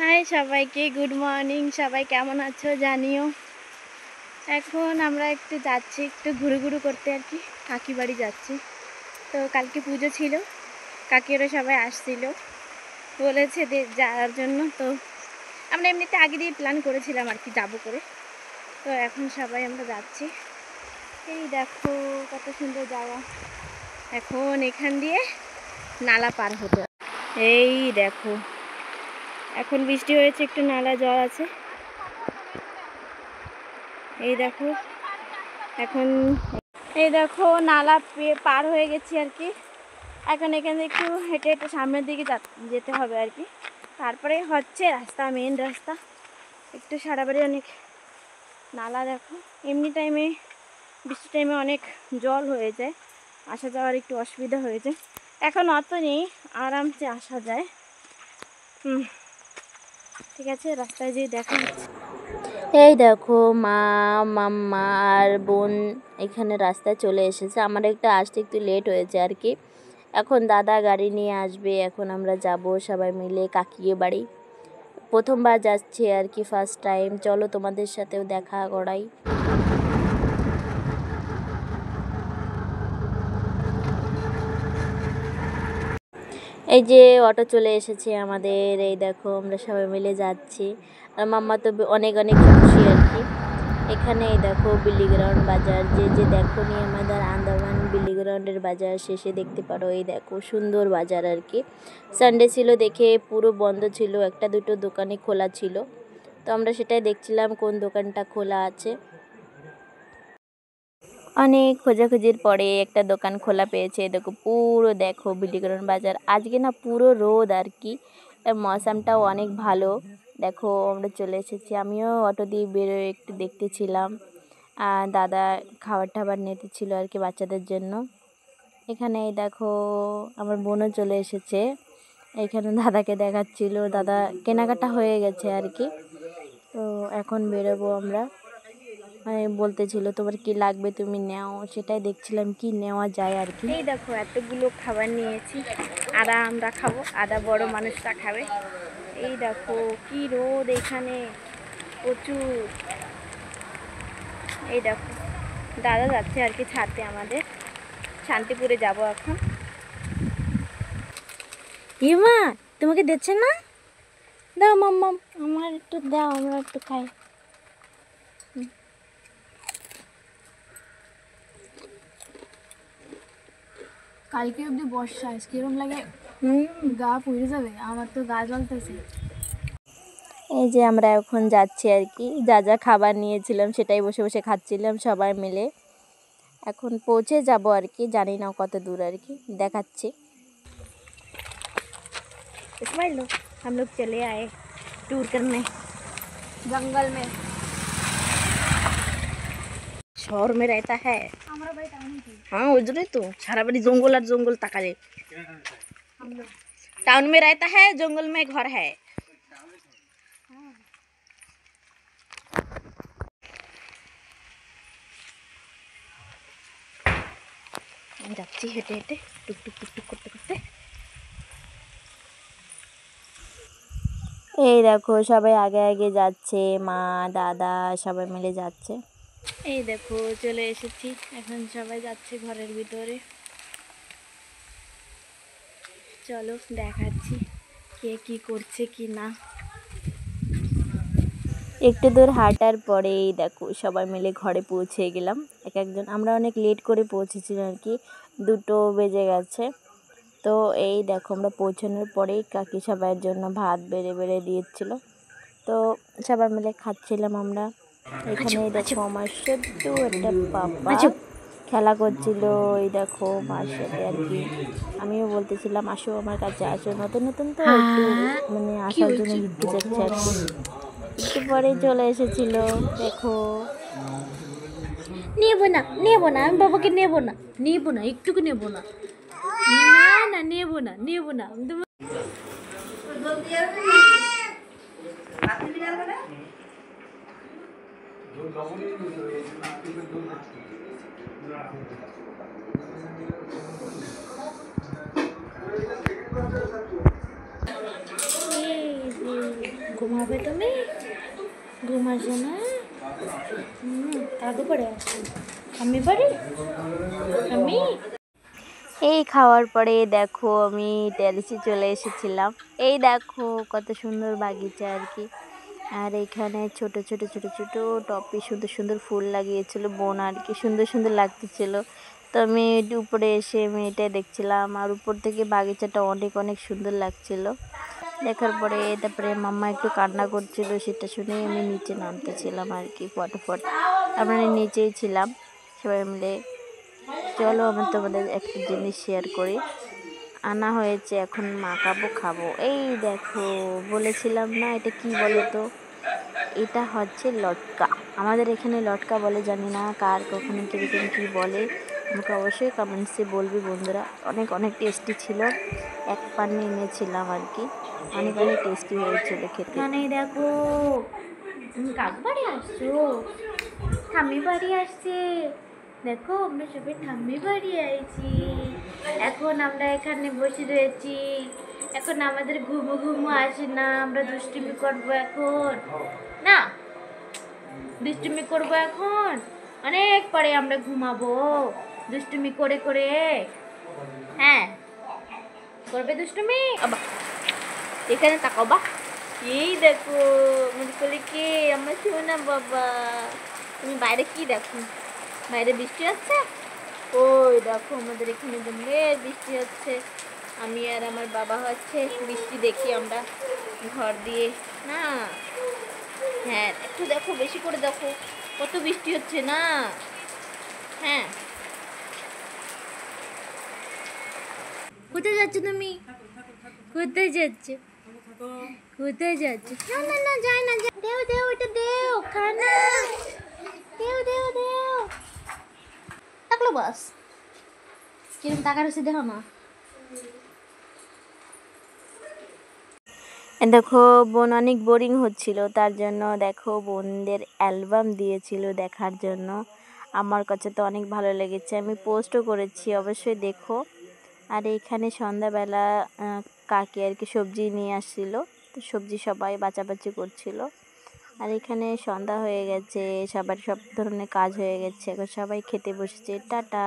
High সবাইকে, good morning. সবাই কেমন আছো জানিও। এখন আমরা একটু ঘুরু ঘুরু করতে আর কি, কাকি বাড়ি যাচ্ছি। তো কালকে পুজো ছিল, কাকিরা সবাই আসছিল, বলেছে যাওয়ার জন্য। তো আমরা এমনিতে আগে দিয়ে প্ল্যান করেছিলাম আর কি, যাবো করে। তো এখন সবাই আমরা যাচ্ছি। এই দেখো কত সুন্দর জায়গা। এখন এখান দিয়ে নালা পার হতে। এই দেখো এখন বৃষ্টি হয়েছে, একটু নালা জল আছে। এই দেখো এখন এই দেখো নালা পার হয়ে গেছি আর কি। এখন এখানে একটু হেঁটে হেঁটে সামনের দিকে যেতে হবে আর কি। তারপরে হচ্ছে রাস্তা, মেন রাস্তা। একটু সারা বাড়ি অনেক নালা। দেখো এমনি টাইমে, বৃষ্টি টাইমে অনেক জল হয়ে যায়, আসা যাওয়ার একটু অসুবিধা হয়ে যায়। এখন অত নেই, আরামসে আসা যায়। ঠিক আছে, রাস্তায় যেয়ে দেখা হচ্ছে। এই দেখো মা, মাম্মা আর বোন এখানে রাস্তায় চলে এসেছে। আমার আসতে একটু লেট হয়েছে আর কি। এখন দাদা গাড়ি নিয়ে আসবে, এখন আমরা যাব সবাই মিলে কাকিয়ে বাড়ি। প্রথমবার যাচ্ছি আর কি, ফার্স্ট টাইম। চলো তোমাদের সাথেও দেখা করাই। এই যে অটো চলে এসেছে আমাদের। এই দেখো আমরা সবাই মিলে যাচ্ছি, আর মাম্মা তো অনেক অনেক খুশি আর কি। এখানে এই দেখো বিলিগ্রাউন্ড বাজার, যে দেখো নি আমাদের আন্দামান বিলিগ্রাউন্ডের বাজার শেষে দেখতে পারো। এই দেখো সুন্দর বাজার আর কি। সানডে ছিল দেখে পুরো বন্ধ ছিল, একটা দুটো দোকানে খোলা ছিল। তো আমরা সেটাই দেখছিলাম কোন দোকানটা খোলা আছে। অনেক খোঁজাখুঁজির পরে একটা দোকান খোলা পেয়েছে। দেখো বিলিগ্রাউন্ড বাজার। আজকে না পুরো রোদ আর কি, মৌসামটাও অনেক ভালো। দেখো আমরা চলে এসেছি। আমিও অটো দিয়ে বেরোয় একটু দেখতেছিলাম, দাদা খাবার টাবার নিতে ছিল আর কি বাচ্চাদের জন্য। এখানে দেখো আমার বোনও চলে এসেছে, এখানে দাদাকে দেখাচ্ছিল। দাদা কেনাকাটা হয়ে গেছে আর কি। তো এখন বেরোবো আমরা। বলতেছিল তোমার কি লাগবে তুমি নাও, সেটাই দেখছিলাম কি নেওয়া যায় আর কি। এই দেখো এতগুলো খাবার নিয়েছি। আদা আমরা খাবো, আদা বড় মানুষটা খাবে। এই দেখো কি রোদ এখানে, প্রচুর। এই দেখো দাদা যাচ্ছে আর কি ছাড়তে আমাদের। শান্তিপুরে যাব এখন। ইমা তোমাকে দিচ্ছে না? দাও মাম্মা, আমার একটু দাও, আমরা একটু খাই। কালকে অব্দি বর্ষা, কিরম লাগে, গা পুড়ে যাবে। আমার তো গা জ্বলতেছে। এই যে আমরা এখন যাচ্ছি আর কি, যা যা খাবার নিয়েছিলাম সেটাই বসে বসে খাচ্ছিলাম সবাই মিলে। এখন পৌঁছে যাব আর কি, জানি না কত দূর আর কি, দেখাচ্ছি। समझ लो हम लोग चले आए टूर करने जंगल में। शहर में रहता है। हाँ उधर तो सारा बड़ी जंगल और जंगल तकाले। टाउन में रहता है, जंगल में घर है। যাচ্ছি হেঁটে হেঁটে টুকটুক টুকটুক করতে করতে। এই দেখো সবাই আগে আগে যাচ্ছে, মা দাদা সবাই মিলে যাচ্ছে। এই দেখো চলে এসেছি, এখন সবাই যাচ্ছে ঘরের ভিতরে। চলো দেখাচ্ছি কে কি করছে কি না। একটু দূর হাঁটার পরেই দেখো সবাই মিলে ঘরে পৌঁছে গেলাম এক একজন। আমরা অনেক লেট করে পৌঁছেছিলাম আর কি, 2টো বেজে গেছে। তো এই দেখো আমরা পৌঁছানোর পরেই কাকি সবাইয়ের জন্য ভাত বেড়ে বেড়ে দিয়েছিল, তো সবাই মিলে খাচ্ছিলাম আমরা। এখানে দেখো আমার সদ্য একটা পাপা খেলা করছিল। এই দেখো মার সাথে আর কি। আমিও বলতেছিলাম আসো আমার কাছে আসো, নতুন নতুন তো একটু মানে আসার জন্য হিচকিচাচ্ছে আর কি। একটু পরে চলে এসেছিল। দেখো নেবো না, আমি বাবাকে নেবো না, একটুকু নেবো না, নেবো না আমি তোমার। ঘুমাবে তুমি? ঘুমাসো না? কাকু পড়ে আসো, আমি পারি আমি। এই খাওয়ার পরে দেখো আমি টেরেসে চলে এসেছিলাম। এই দেখো কত সুন্দর বাগিচা আর কি। আর এখানে ছোট ছোট ছোট ছোট টপে সুন্দর সুন্দর ফুল লাগিয়েছিল বোন আর কি, সুন্দর সুন্দর লাগতেছিল। তো আমি উপরে এসে আমি এটাই দেখছিলাম, আর উপর থেকে বাগিচাটা অনেক অনেক সুন্দর লাগছিল। দেখার পরে তারপরে মাম্মা একটু কান্না করছিল, সেটা শুনেই আমি নিচে নামতেছিলাম আর কি ফটাফট। আমরা নিচেই ছিলাম সবাই মিলে। চলো আমি তোমাদের একটা জিনিস শেয়ার করি। আনা হয়েছে, এখন মাখাবো খাবো। এই দেখো, বলেছিলাম না এটা কি বলো তো? এটা হচ্ছে লটকা। আমাদের এখানে লটকা বলে, জানি না কার কখনো কীরকম কী বলে, আমাকে অবশ্যই কমেন্টসে বলবি বন্ধুরা। অনেক অনেক টেস্টি ছিল, এক পান এনেছিলাম আর কি, অনেক অনেক টেস্টি হয়েছিল খেতে। এখানে দেখো কাকু বাড়ি আসছো, ঠাম্মি বাড়ি আসছে। দেখো আমরা সবাই ঠাম্মি বাড়ি আইছি। এখন আমরা এখানে বসে রয়েছি। এখন আমাদের ঘুমো ঘুমো আসে না, আমরা দুষ্টুমি করবো এখন। না, দুষ্টুমি করবো এখন, অনেক পরে আমরা ঘুমাবো দুষ্টুমি করে করে। হ্যাঁ, করবে দুষ্টুমি। আবা এখানে তাকাও বা। এই দেখো আমার কোলে কে, আমার সোনা বাবা। তুমি বাইরে কি দেখো? বাইরে বৃষ্টি হচ্ছে। ওই দেখো আমাদের এখানে জমে বৃষ্টি হচ্ছে। আমি আর আমার বাবা হচ্ছে বৃষ্টি দেখি আমরা ঘর দিয়ে। না, হ্যাঁ একটু দেখো, বেশি করে দেখো কত বৃষ্টি হচ্ছে না। হ্যাঁ, কোথায় যাচ্ছ তুমি? কোথায় যাচ্ছ? কোথায় যাচ্ছ? না না না, যায় না। দেও দেও, এটা দেও, খানা দেও দেও দেও। তাকলো বাস, কিরম টাকা রয়েছে দেখো না। দেখো বোন অনেক বোরিং হচ্ছিল, তার জন্য দেখো বোনদের অ্যালবাম দিয়েছিল দেখার জন্য। আমার কাছে তো অনেক ভালো লেগেছে, আমি পোস্টও করেছি, অবশ্যই দেখো। আর এইখানে সন্ধ্যাবেলা কাকি আর কি সবজি নিয়ে আসছিল, তো সবজি সবাই বাছাবাছি করছিল। আর এখানে সন্ধ্যা হয়ে গেছে, সবার সব ধরনের কাজ হয়ে গেছে, এখন সবাই খেতে বসেছে। টাটা।